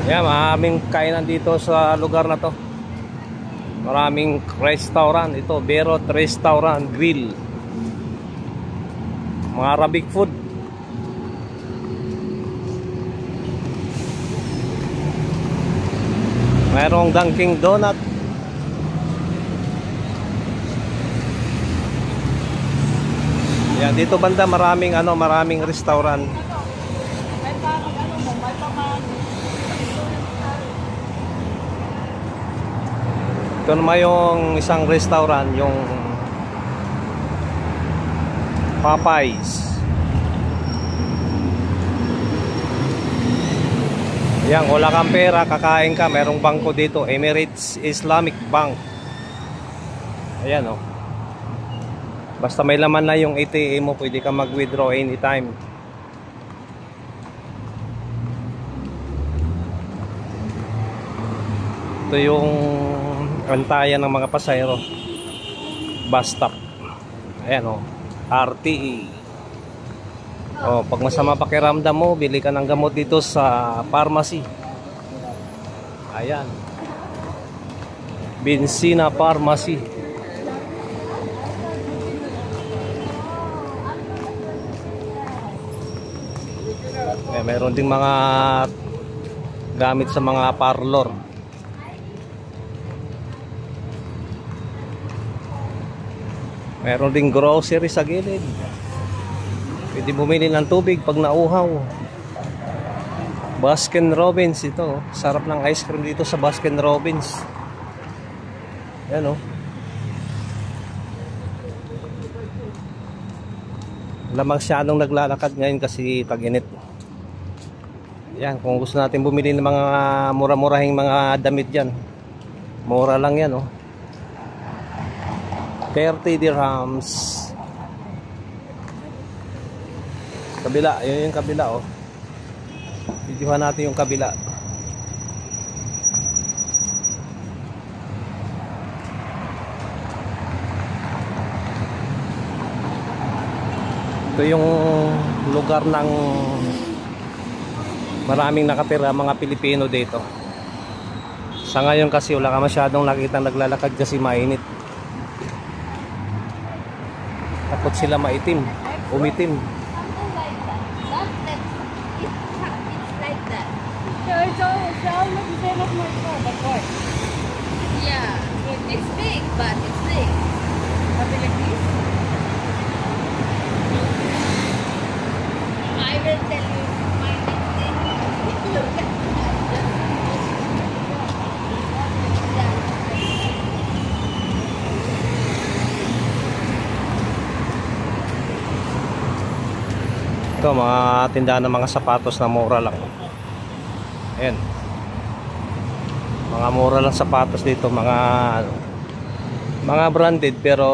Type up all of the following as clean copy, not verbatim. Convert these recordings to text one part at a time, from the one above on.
Yan, maraming kainan dito sa lugar na to. Maraming restaurant. Ito, Berot Restaurant Grill. Mga Arabic food. Mayroong Dunkin' Donut. Yan, dito banda maraming restaurant. Ito naman yung isang restaurant, yung Popeyes. Yan, wala kang pera, kakain ka, merong bangko dito, Emirates Islamic Bank. Ayan o. Basta may laman na yung ATM mo, pwede ka mag-withdraw anytime. Ito yung antayan ng mga pasahero. Bus stop. Ayan o. RTE. O, pag masama pakiramdam mo, bili ka ng gamot dito sa pharmacy. Ayan. Benzina Pharmacy. Meron ding mga gamit sa mga parlor. Meron ding grocery sa gilid. Pwede bumili ng tubig pag nauhaw. Baskin Robbins ito. Sarap ng ice cream dito sa Baskin Robbins. Yan o. Lamang siyadong naglalakad ngayon kasi tag-init. Yan, kung gusto natin bumili ng mga mura-murahing mga damit dyan, mura lang yan o. 30 dirhams. Kabila, yun yung kabila oh. Videohan natin yung kabila. Ito yung lugar ng maraming nakatira mga Pilipino dito. Sa ngayon kasi wala ka masyadong nakita naglalakad kasi mainit. Takot sila maitim, umitim. Yeah, it's big, but it's big. Something like this. I will tell you my next thing. Look at Ito mga tindahan ng mga sapatos na mura lang. Ayan. Mga mura lang sapatos dito, mga branded pero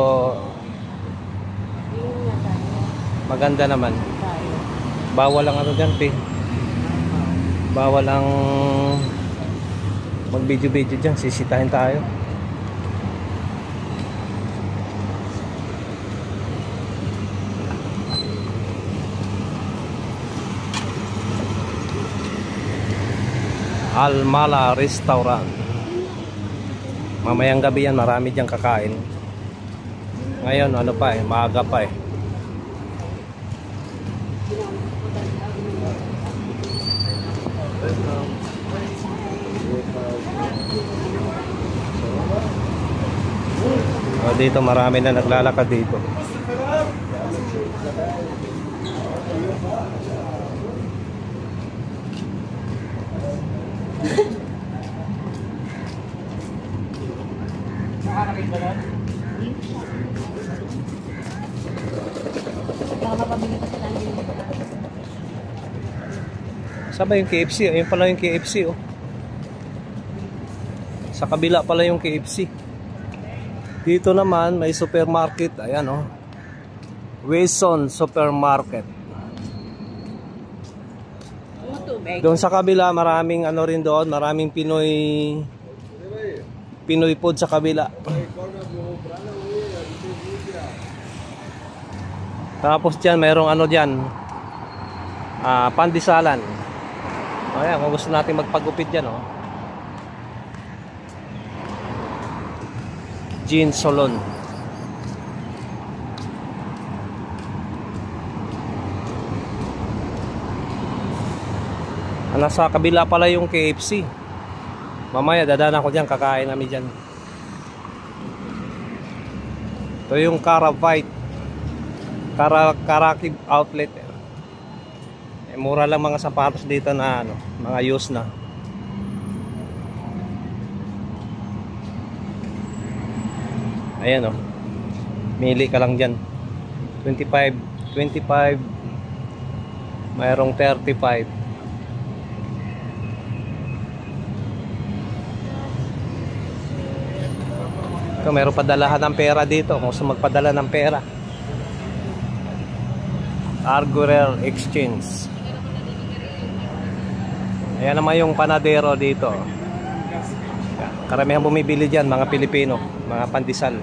maganda naman. Bawal lang ano dyan, bawal ang mag video dyan, sisitahin tayo. Almala Restaurant. Mamayang gabi yan, marami diyang kakain. Ngayon ano pa maaga pa dito marami na naglalakad dito. Saan ba yung KFC? Ayun pala yung KFC oh. Sa kabila pala yung KFC. Dito naman may supermarket. Ayan oh. Wilson Supermarket. Doon sa kabila maraming ano rin doon, maraming Pinoy food sa kabila. Tapos dyan mayroong ano dyan, pandisalan. Ayan, kung gusto natin magpagupit dyan, oh. Jean Salon. Nasa kabila pala yung KFC. Mamaya dadaan ako dyan, kakain namin dyan. Ito yung Karakib outlet. Mura lang mga sapatos dito na ano, mga used na. Ayan, oh. Mili ka lang dyan. 25, mayroong 35. Ito, mayroong padalahan ng pera dito. Kung gusto magpadala ng pera, Argurel Exchange. Ayan naman yung panadero dito. Karamihan bumibili dyan, mga Pilipino, mga pandesal,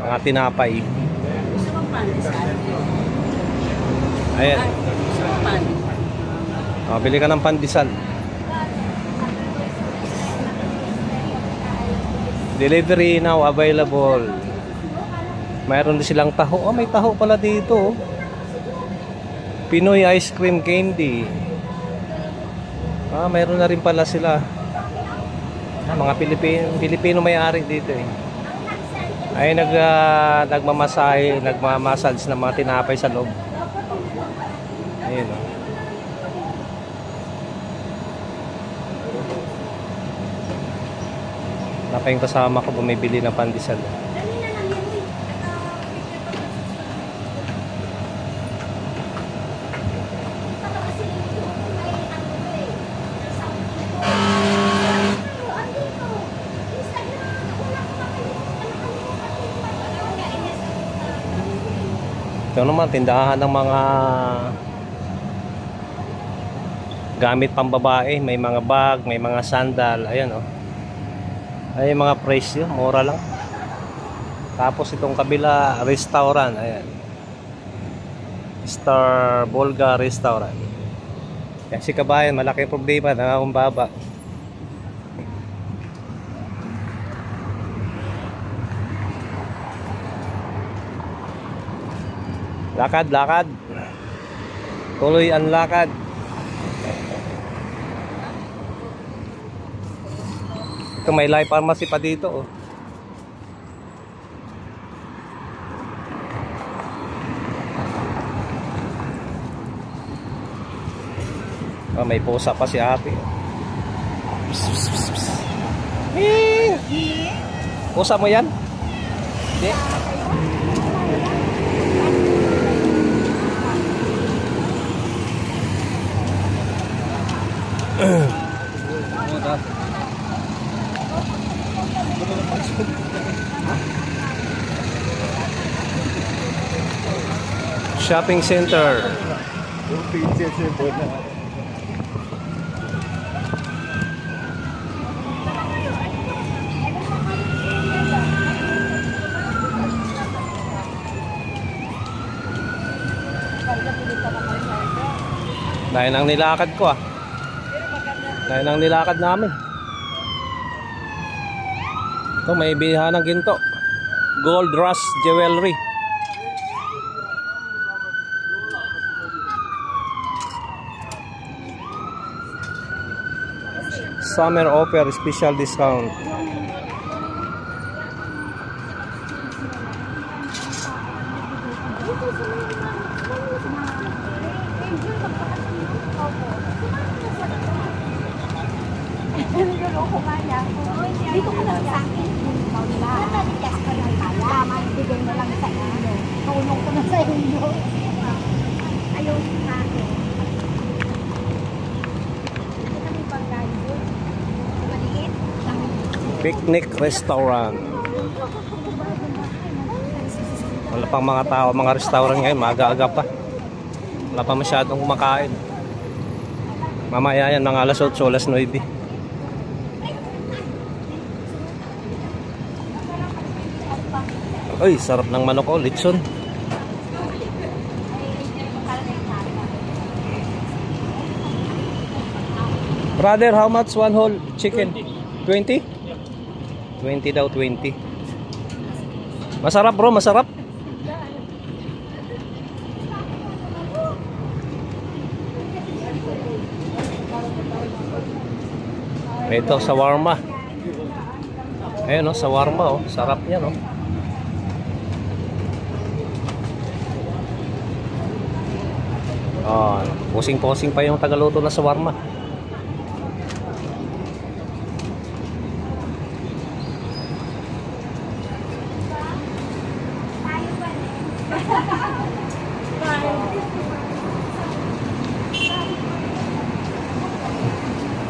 mga tinapay. Ayan. Oh, bili ka ng pandesal. Delivery now available. Mayroon din silang taho. Oh, may taho pala dito. Pinoy ice cream candy. Ah, mayroon na rin pala sila. Mga Pilipino may-ari dito eh. Ay nagmamassage ng mga tinapay sa loob. Ayun, oh. Napa yung kasama ko bumibili ng pandesal. Ito naman, tindahan ng mga gamit pambabae. May mga bag, may mga sandal. Ayan, oh. Ay, mga presyo, mura lang. Tapos itong kabila, restaurant. Ayan. Star Bolga Restaurant. Yan si kabayan, malaki problema, nangangumbaba. Lakad, lakad. Tuloy ang lakad. Ito, may live pharmacy pa dito, oh. Oh, may pusa pa si ate. Pusa mo yan? Hindi. Shopping center. Dahil ang nilakad ko, ah. Dahil ang nilakad namin. Ito, may bilihan ng ginto. Gold Rush Jewelry. Summer offer, special discount. Dito ko lang sa akin. Natalikas ka lang kaya. Tama, bigay mo lang sa inyo. Tulong ko na sa inyo. Ayaw sa akin. Ito kami pagkain doon. Maliit. Picnic restaurant. Wala pang mga tao, mga restaurant ngayon, maaga-aga pa. Wala pa masyadong kumakain. Mamaya yan, mga alas 8, alas 9. Ay, sarap ng manok, oh, litson. Brother, how much one whole chicken? 20? 20 daw, 20. Masarap bro, masarap. Ito, shawarma. Ayun, oh, shawarma, oh. Sarap niya, no? Oh, posing-posing pa yung tagaluto na shawarma.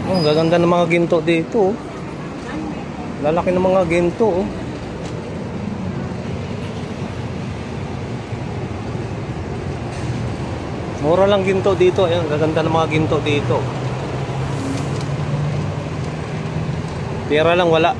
Oh, gaganda ng mga ginto dito. Oh. Lalaki ng mga ginto. Oh. Mura lang ginto dito. Ayun, gaganda ng mga ginto dito. Pera lang wala.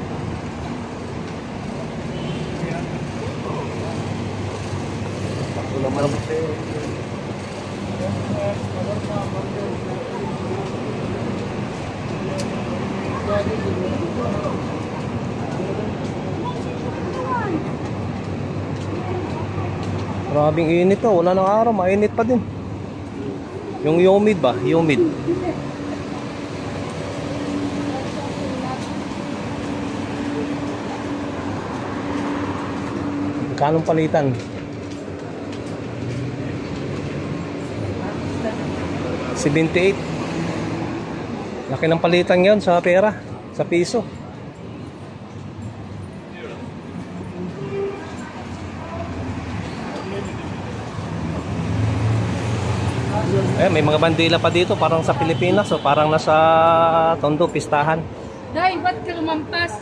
Grabing init to, wala nang araw, mainit pa din. Yung humid ba? Humid. Kanong palitan? 78. Laki ng palitan yon sa pera, sa piso. Eh, may mga bandila pa dito, parang sa Pilipinas, o parang nasa Tondo, pistahan. Day, ba't ka lumampas?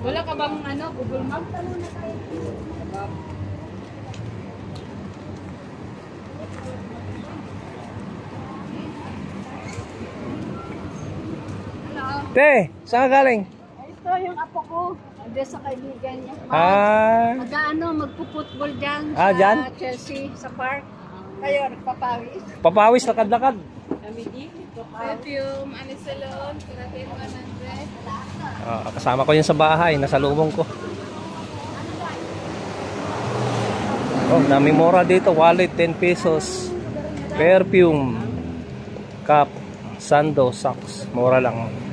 Wala ka bang ano, Google Map? Te, saan ka galing? Ito yung apo ko. Andun sa kaibigan niya. Ah, Magpo-football dyan Ah, sa dyan? Chelsea, sa park. Kayo, nagpapawis. papawis, lakad-lakad. Perfume, Anisalon, Karatin 100. Kasama ko yun sa bahay, nasa lubong ko. Oh, dami mura dito. Wallet, 10 pesos. Perfume, cup, sando, socks. Mura lang.